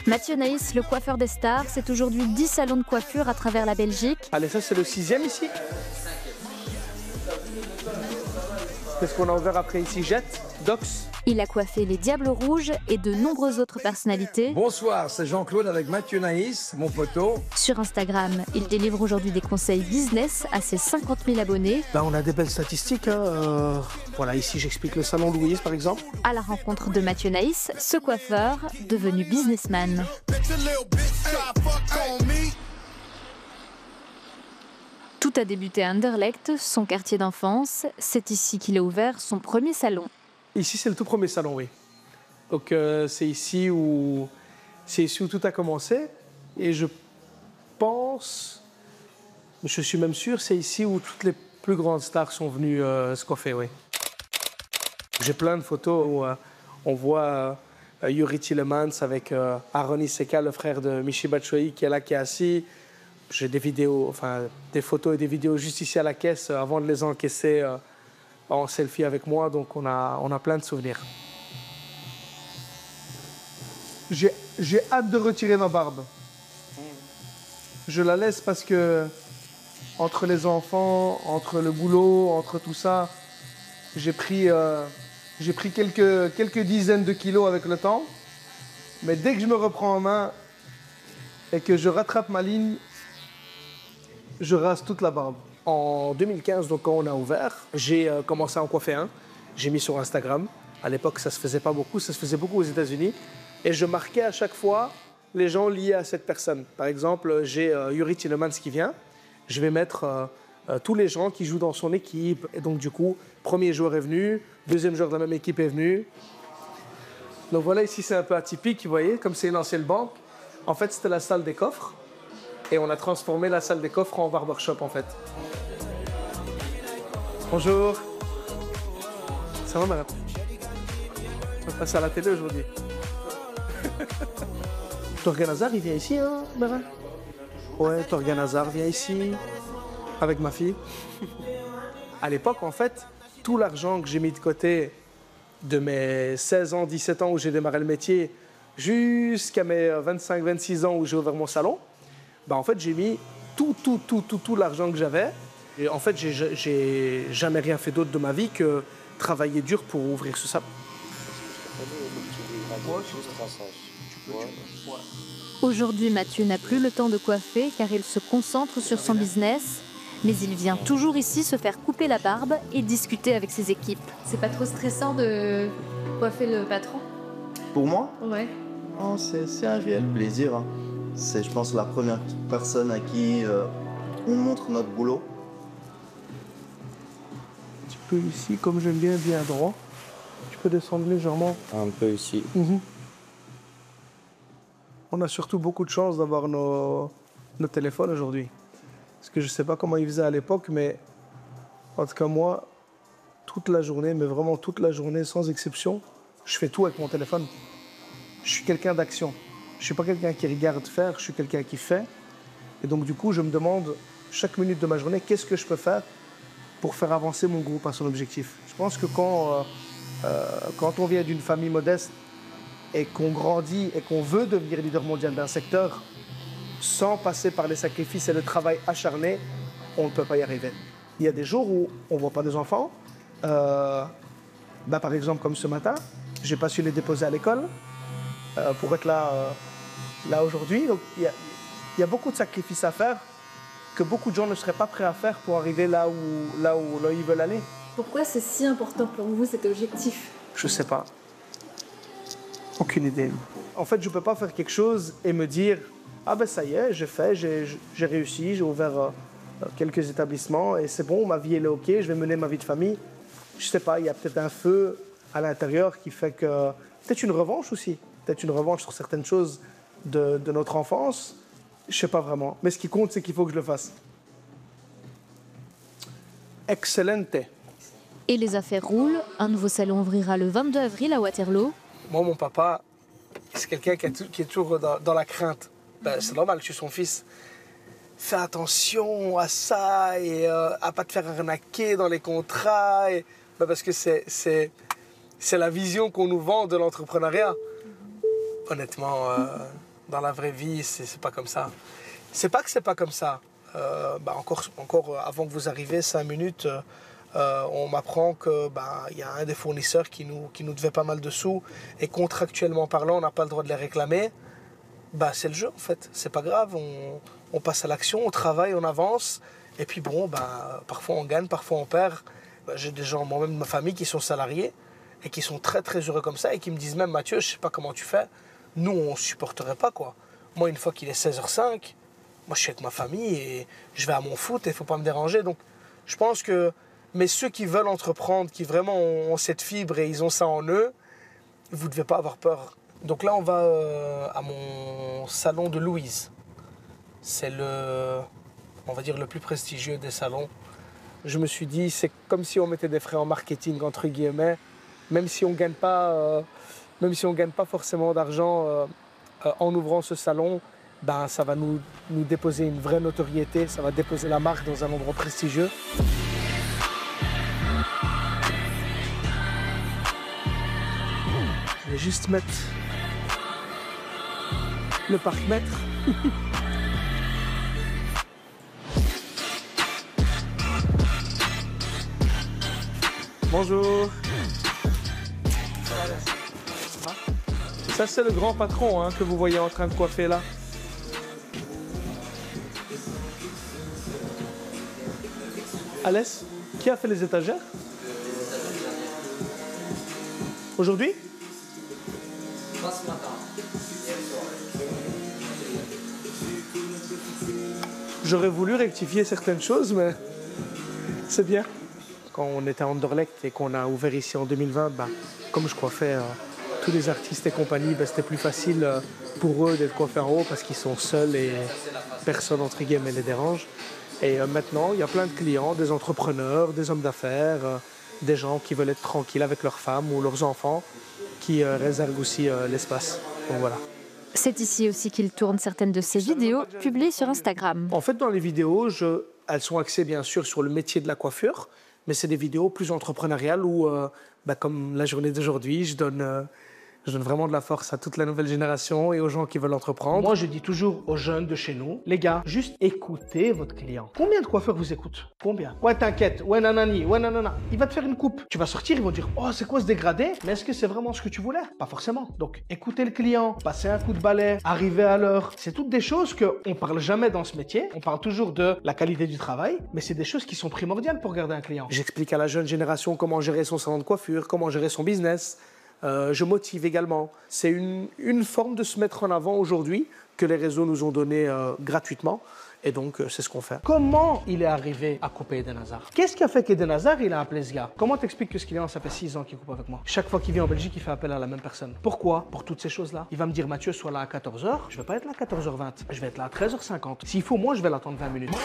Mathieu Naïs, le coiffeur des stars, c'est aujourd'hui 10 salons de coiffure à travers la Belgique. Allez, ça c'est le 6e ici. Qu'est-ce qu'on a ouvert après ici? Jet, Dox. Il a coiffé les Diables Rouges et de nombreuses autres personnalités. Bonsoir, c'est Jean-Claude avec Mathieu Naïs, mon poteau. Sur Instagram, il délivre aujourd'hui des conseils business à ses 50 000 abonnés. On a des belles statistiques. Voilà, ici j'explique le salon Louise par exemple. À la rencontre de Mathieu Naïs, ce coiffeur devenu businessman. Tout a débuté à Anderlecht, son quartier d'enfance. C'est ici qu'il a ouvert son premier salon. Ici c'est le tout premier salon, oui. Donc c'est ici où tout a commencé. Et je pense, je suis même sûr, c'est ici où toutes les plus grandes stars sont venues se coiffer, oui. J'ai plein de photos où on voit Yuri Tillemans avec Aaron Iseka, le frère de Michy Batshuayi, qui est là, qui est assis. J'ai des vidéos, enfin des photos et des vidéos juste ici à la caisse avant de les encaisser en selfie avec moi. Donc on a plein de souvenirs. J'ai hâte de retirer ma barbe. Je la laisse parce que entre les enfants, entre le boulot, entre tout ça, j'ai pris quelques dizaines de kilos avec le temps. Mais dès que je me reprends en main et que je rattrape ma ligne, je rase toute la barbe. En 2015, donc, quand on a ouvert, j'ai commencé à en coiffer un. J'ai mis sur Instagram. À l'époque, ça ne se faisait pas beaucoup. Ça se faisait beaucoup aux États-Unis. Et je marquais à chaque fois les gens liés à cette personne. Par exemple, j'ai Yuri Tillemans qui vient. Je vais mettre tous les gens qui jouent dans son équipe. Et donc, du coup, premier joueur est venu. Deuxième joueur de la même équipe est venu. Donc voilà, ici, c'est un peu atypique, vous voyez, comme c'est une ancienne banque. En fait, c'était la salle des coffres. Et on a transformé la salle des coffres en barbershop, en fait. Bonjour. Ça va, madame? On va passer à la télé aujourd'hui. Torgan Hazard, il vient ici, hein, Bérard? Ouais, Torgan Hazard vient ici, avec ma fille. À l'époque, en fait, tout l'argent que j'ai mis de côté de mes 16 ans, 17 ans où j'ai démarré le métier, jusqu'à mes 25, 26 ans où j'ai ouvert mon salon, en fait, j'ai mis tout l'argent que j'avais. Et en fait, j'ai jamais rien fait d'autre de ma vie que travailler dur pour ouvrir ce salon. Aujourd'hui, Mathieu n'a plus le temps de coiffer car il se concentre sur son business. Mais il vient toujours ici se faire couper la barbe et discuter avec ses équipes. C'est pas trop stressant de coiffer le patron? Pour moi? Ouais. Oh, c'est un réel plaisir. Hein. C'est, je pense, la première personne à qui on montre notre boulot. Tu peux ici, comme j'aime bien droit, tu peux descendre légèrement. Un peu ici. On a surtout beaucoup de chance d'avoir nos téléphones aujourd'hui. Parce que je ne sais pas comment ils faisaient à l'époque, mais en tout cas moi, toute la journée, mais vraiment toute la journée, sans exception, je fais tout avec mon téléphone. Je suis quelqu'un d'action. Je ne suis pas quelqu'un qui regarde faire, je suis quelqu'un qui fait. Et donc du coup, je me demande chaque minute de ma journée, qu'est-ce que je peux faire pour faire avancer mon groupe à son objectif. Je pense que quand on vient d'une famille modeste et qu'on grandit et qu'on veut devenir leader mondial d'un secteur, sans passer par les sacrifices et le travail acharné, on ne peut pas y arriver. Il y a des jours où on ne voit pas des enfants. Par exemple, comme ce matin, je n'ai pas su les déposer à l'école pour être là aujourd'hui. Donc, il y a beaucoup de sacrifices à faire que beaucoup de gens ne seraient pas prêts à faire pour arriver là où ils veulent aller. Pourquoi c'est si important pour vous cet objectif? Je ne sais pas. Aucune idée. En fait, je ne peux pas faire quelque chose et me dire « Ah ben ça y est, j'ai fait, j'ai réussi, j'ai ouvert quelques établissements et c'est bon, ma vie elle est OK, je vais mener ma vie de famille. » Je ne sais pas, il y a peut-être un feu à l'intérieur qui fait que... Peut-être une revanche aussi. Peut-être une revanche sur certaines choses de notre enfance. Je ne sais pas vraiment. Mais ce qui compte, c'est qu'il faut que je le fasse. Excellente. Et les affaires roulent. Un nouveau salon ouvrira le 22 avril à Waterloo. Moi, mon papa, c'est quelqu'un qui est toujours dans la crainte. C'est normal, je suis son fils. Fais attention à ça et à pas te faire arnaquer dans les contrats. Parce que c'est la vision qu'on nous vend de l'entrepreneuriat. Honnêtement, dans la vraie vie, c'est pas comme ça. C'est pas que c'est pas comme ça. Encore avant que vous arriviez, 5 minutes, on m'apprend que y a un des fournisseurs qui nous devait pas mal de sous et contractuellement parlant, on n'a pas le droit de les réclamer. C'est le jeu en fait, c'est pas grave, on passe à l'action, on travaille, on avance et puis parfois on gagne, parfois on perd. J'ai des gens, moi-même de ma famille, qui sont salariés et qui sont très très heureux comme ça et qui me disent même Mathieu, je sais pas comment tu fais, nous on supporterait pas quoi. Moi une fois qu'il est 16h05, moi je suis avec ma famille et je vais à mon foot et il faut pas me déranger. Donc je pense que, mais ceux qui veulent entreprendre, qui vraiment ont cette fibre et ils ont ça en eux, vous ne devez pas avoir peur. Donc là on va à mon salon de Louise. C'est on va dire le plus prestigieux des salons. Je me suis dit, c'est comme si on mettait des frais en marketing, entre guillemets, même si on gagne pas forcément d'argent en ouvrant ce salon, ça va nous déposer une vraie notoriété, ça va déposer la marque dans un endroit prestigieux. Je vais juste mettre le parc-mètre. Bonjour. Ça c'est le grand patron que vous voyez en train de coiffer là. Alès, qui a fait les étagères? Aujourd'hui? Pas ce matin. J'aurais voulu rectifier certaines choses, mais c'est bien. Quand on était à Anderlecht et qu'on a ouvert ici en 2020, comme je coiffais tous les artistes et compagnie, c'était plus facile pour eux d'être coiffés en haut parce qu'ils sont seuls et personne entre guillemets les dérange. Et maintenant, il y a plein de clients, des entrepreneurs, des hommes d'affaires, des gens qui veulent être tranquilles avec leurs femmes ou leurs enfants, qui réservent aussi l'espace. Donc voilà. C'est ici aussi qu'il tourne certaines de ses vidéos publiées sur Instagram. En fait, dans les vidéos, elles sont axées bien sûr sur le métier de la coiffure, mais c'est des vidéos plus entrepreneuriales où, comme la journée d'aujourd'hui, je donne vraiment de la force à toute la nouvelle génération et aux gens qui veulent entreprendre. Moi, je dis toujours aux jeunes de chez nous, les gars, juste écoutez votre client. Combien de coiffeurs vous écoutent? Combien? Ouais, t'inquiète, ouais, nanani, ouais, nanana. Il va te faire une coupe. Tu vas sortir, ils vont dire, oh, c'est quoi ce dégradé? Mais est-ce que c'est vraiment ce que tu voulais? Pas forcément. Donc, écoutez le client, passez un coup de balai, arrivez à l'heure. C'est toutes des choses qu'on parle jamais dans ce métier. On parle toujours de la qualité du travail, mais c'est des choses qui sont primordiales pour garder un client. J'explique à la jeune génération comment gérer son salon de coiffure, comment gérer son business. Je motive également. C'est une forme de se mettre en avant aujourd'hui que les réseaux nous ont donné gratuitement. Et donc, c'est ce qu'on fait. Comment il est arrivé à couper Eden Hazard? Qu'est-ce qui a fait qu'Eden Hazard, il a appelé ce gars? Comment t'expliques que ce client, ça fait 6 ans qu'il coupe avec moi? Chaque fois qu'il vient en Belgique, il fait appel à la même personne. Pourquoi? Pour toutes ces choses-là. Il va me dire, Mathieu, sois là à 14h. Je ne vais pas être là à 14h20. Je vais être là à 13h50. S'il faut, moi, je vais l'attendre 20 minutes.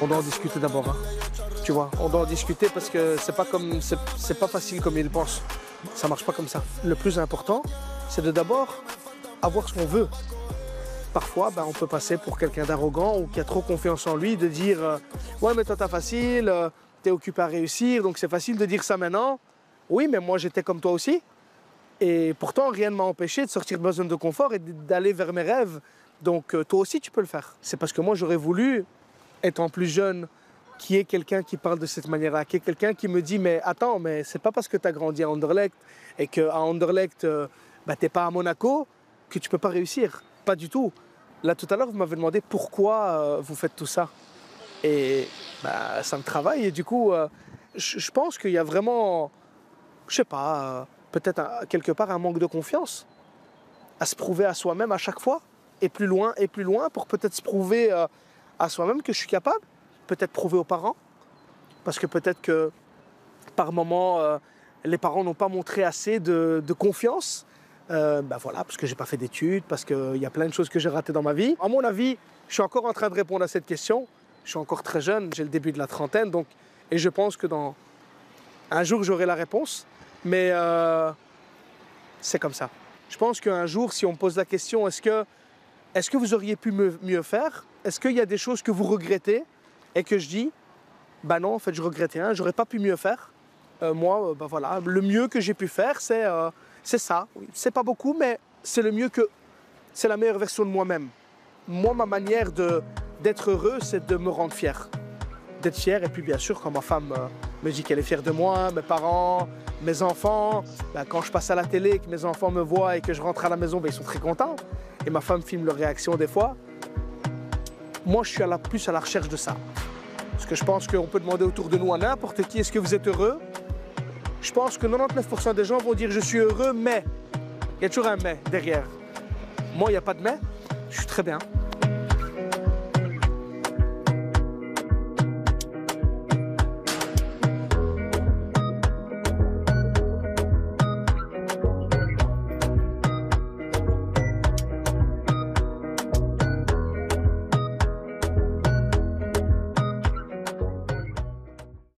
On doit en discuter d'abord. Tu vois, on doit en discuter parce que c'est pas facile comme il pense. Ça marche pas comme ça. Le plus important, c'est de d'abord avoir ce qu'on veut. Parfois, on peut passer pour quelqu'un d'arrogant ou qui a trop confiance en lui, de dire ouais, mais toi t'as facile, t'es occupé à réussir, donc c'est facile de dire ça maintenant. Oui, mais moi j'étais comme toi aussi. Et pourtant, rien ne m'a empêché de sortir de ma zone de confort et d'aller vers mes rêves. Donc toi aussi, tu peux le faire. C'est parce que moi, j'aurais voulu, étant plus jeune, qu'il y ait quelqu'un qui parle de cette manière-là, qu'il y ait quelqu'un qui me dit mais attends, mais c'est pas parce que tu as grandi à Anderlecht et qu'à Anderlecht, t'es pas à Monaco que tu peux pas réussir. Pas du tout. Là, tout à l'heure, vous m'avez demandé pourquoi vous faites tout ça. Et ça me travaille. Et du coup, je pense qu'il y a vraiment, je sais pas, peut-être quelque part un manque de confiance à se prouver à soi-même à chaque fois. Et plus loin, pour peut-être se prouver à soi-même que je suis capable. Peut-être prouver aux parents, parce que peut-être que par moment, les parents n'ont pas montré assez de confiance. Voilà, parce que j'ai pas fait d'études, parce qu'il y a plein de choses que j'ai ratées dans ma vie. À mon avis, je suis encore en train de répondre à cette question. Je suis encore très jeune, j'ai le début de la trentaine, et je pense que dans un jour, j'aurai la réponse. Mais c'est comme ça. Je pense qu'un jour, si on me pose la question, est-ce que vous auriez pu mieux faire? Est-ce qu'il y a des choses que vous regrettez? Et que je dis, non, en fait, je regrette rien, j'aurais pas pu mieux faire. Moi, bah voilà, le mieux que j'ai pu faire, c'est ça. C'est pas beaucoup, mais c'est le mieux que... C'est la meilleure version de moi-même. Moi, ma manière d'être heureux, c'est de me rendre fier. D'être fier, et puis bien sûr, quand ma femme me dit qu'elle est fière de moi, mes parents, mes enfants, ben, quand je passe à la télé, que mes enfants me voient et que je rentre à la maison, ben, ils sont très contents. Et ma femme filme leurs réactions des fois. Moi, je suis plus à la recherche de ça. Parce que je pense qu'on peut demander autour de nous à n'importe qui, est-ce que vous êtes heureux? Je pense que 99% des gens vont dire je suis heureux, mais il y a toujours un mais derrière. Moi, il n'y a pas de mais, je suis très bien.